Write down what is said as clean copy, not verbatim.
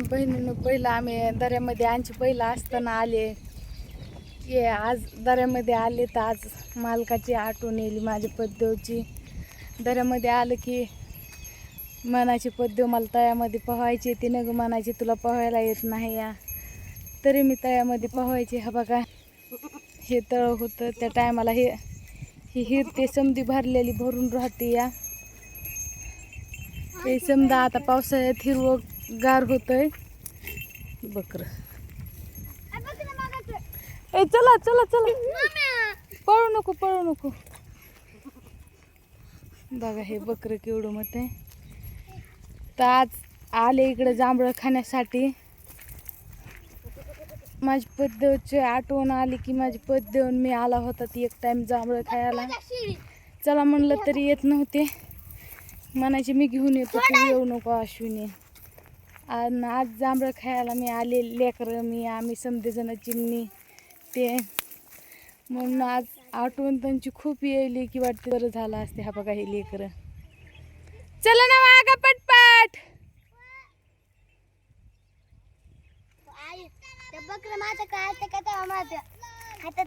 बहिणीनं पहिलं आम्ही दऱ्यामध्ये आमची पहिलं असताना आले की आज दऱ्यामध्ये आले तर आज मालकाची आठवण येईल माझ्या पद्देवची. दऱ्यामध्ये आलं की मनाची पद्देव मला तळ्यामध्ये पोहायची ती नग मनाची तुला पोहायला येत नाही या, तरी मी तळ्यामध्ये पोहायचे. हा बघा हे तळ होतं त्या टायमाला ही हिर ते समधी भरलेली भरून राहते या. हे समजा आता पावसाळ्यात हिरवं गार होतंय. बकर ए चला चला चला, पळू नको पळू नको. बघा हे बकरं केवढं मोठ आहे. तर आज आले इकडे जांभळं खाण्यासाठी. माझी पद्देवची आठवण आली की माझी पद्देवून मी आला होता ती एक टाइम जांभळं खायला. चला म्हणलं तरी येत नव्हते, म्हणायचे मी घेऊन येतो तू येऊ नको अश्विनी. आणि आज जांभळं खायला मी आले, लेकरं मी आम्ही समधेजण चिमणी ते, म्हणून आज आठवण त्यांची खूप येईल की वाटते बरं झालं असते. हा बघा हे लेकरं, चला ना वागा पटपट. बकरं माझं काय माझ्या हातात